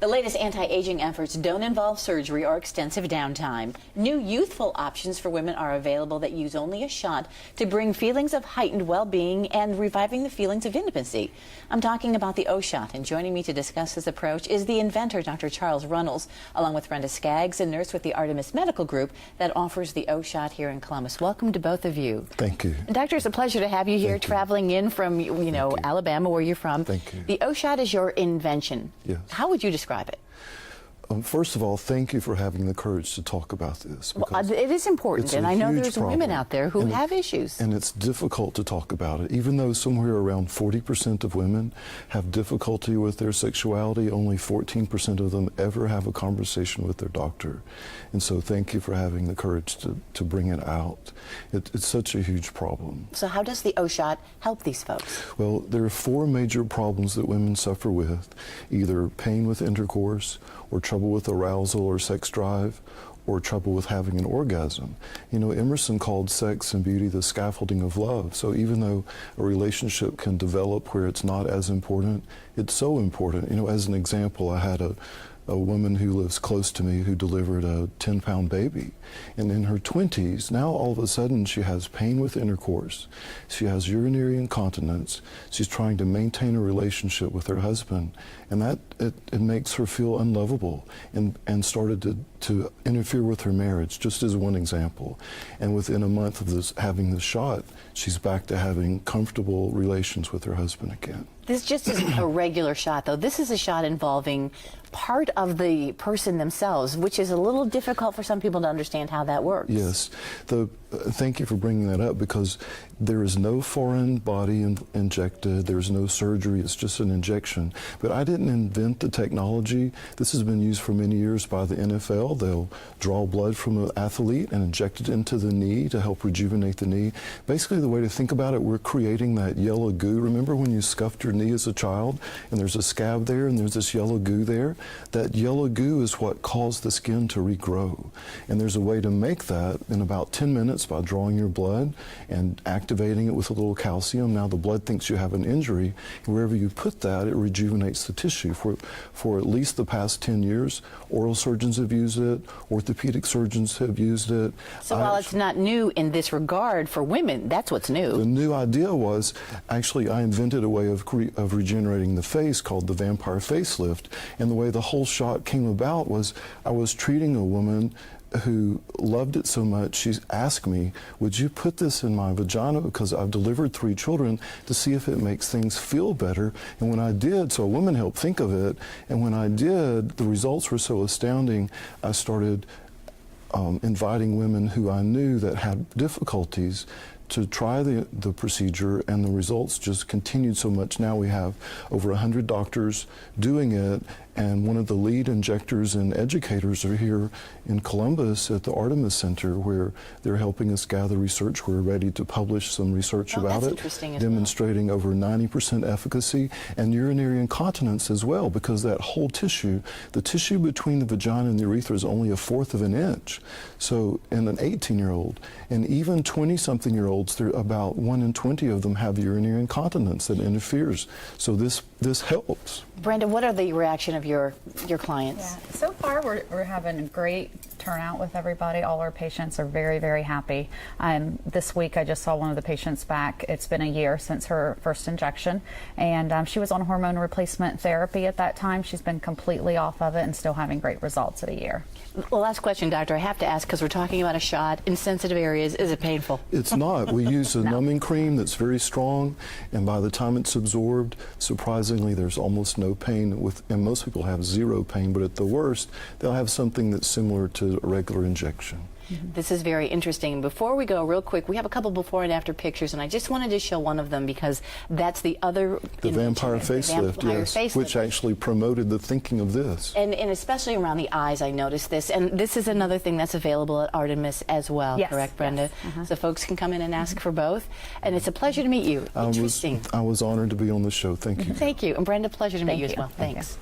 The latest anti-aging efforts don't involve surgery or extensive downtime. New youthful options for women are available that use only a shot to bring feelings of heightened well-being and reviving the feelings of intimacy. I'm talking about the O-Shot, and joining me to discuss this approach is the inventor, Dr. Charles Runnels, along with Brenda Skaggs, a nurse with the Artemis Medical Group that offers the O-Shot here in Columbus. Welcome to both of you. Thank you. Doctor, it's a pleasure to have you here, traveling in from, Alabama, where you're from. Thank you. The O-Shot is your invention. Yes. How would you describe it? First of all, thank you for having the courage to talk about this. Well, it is important, and I know there's women out there who have issues. And it's difficult to talk about it. Even though somewhere around 40% of women have difficulty with their sexuality, only 14% of them ever have a conversation with their doctor. And so thank you for having the courage to bring it out. It's such a huge problem. So how does the O-Shot help these folks? Well, there are four major problems that women suffer with: either pain with intercourse, or trouble with arousal or sex drive, or trouble with having an orgasm. You know, Emerson called sex and beauty the scaffolding of love. So even though a relationship can develop where it's not as important, it's so important. You know, as an example, I had a woman who lives close to me who delivered a 10-pound baby. And in her 20s, now all of a sudden she has pain with intercourse. She has urinary incontinence. She's trying to maintain a relationship with her husband. And that, it makes her feel unlovable and started to interfere with her marriage, just as one example. And within a month of this, having the shot, she's back to having comfortable relations with her husband again. This just isn't a regular shot, though. This is a shot involving part of the person themselves, which is a little difficult for some people to understand how that works. Yes. Thank you for bringing that up, because there is no foreign body injected. There's no surgery. It's just an injection. But I didn't invent the technology. This has been used for many years by the NFL. They'll draw blood from an athlete and inject it into the knee to help rejuvenate the knee. Basically, the way to think about it, we're creating that yellow goo. Remember when you scuffed your knee as a child and there's a scab there and there's this yellow goo there? That yellow goo is what caused the skin to regrow. And there's a way to make that in about 10 minutes by drawing your blood and activating it with a little calcium. Now the blood thinks you have an injury. Wherever you put that, it rejuvenates the tissue. For at least the past 10 years, oral surgeons have used it, orthopedic surgeons have used it. So while it's not new in this regard for women, that's what's new. The new idea was, actually, I invented a way of regenerating the face called the vampire facelift. And the way the whole shot came about was, I was treating a woman who loved it so much, she asked me, would you put this in my vagina, because I've delivered 3 children, to see if it makes things feel better. And when I did, so a woman helped think of it, and when I did, the results were so astounding, I started inviting women who I knew that had difficulties to try the procedure, and the results just continued so much. Now we have over 100 doctors doing it, and one of the lead injectors and educators are here in Columbus at the Artemis Center, where they're helping us gather research. We're ready to publish some research about it, demonstrating over 90% efficacy, and urinary incontinence as well, because that whole tissue, the tissue between the vagina and the urethra, is only 1/4 of an inch. So in an 18-year-old, and even 20-something-year-olds, about 1 in 20 of them have urinary incontinence that interferes. So this helps. Brenda, what are the reaction of your clients? Yeah. So far, we're having a great turnout with everybody. All our patients are very, very happy. This week, I just saw one of the patients back. It's been a year since her first injection, and she was on hormone replacement therapy at that time. She's been completely off of it and still having great results at a year. Well, last question, doctor. I have to ask, because we're talking about a shot in sensitive areas. Is it painful? It's not. We use a numbing cream that's very strong, and by the time it's absorbed, surprisingly, there's almost no pain. And most people have 0 pain, but at the worst, they'll have something that's similar to a regular injection. This is very interesting. Before we go, real quick, we have a couple before and after pictures, and I just wanted to show one of them, because that's the other the vampire facelift, yes, which actually promoted the thinking of this. And especially around the eyes, I noticed this. And this is another thing that's available at Artemis as well, correct, Brenda? Yes. So folks can come in and ask for both. And it's a pleasure to meet you. Interesting. I was honored to be on the show. Thank you. Thank you. And Brenda, pleasure to meet you as well. Thanks.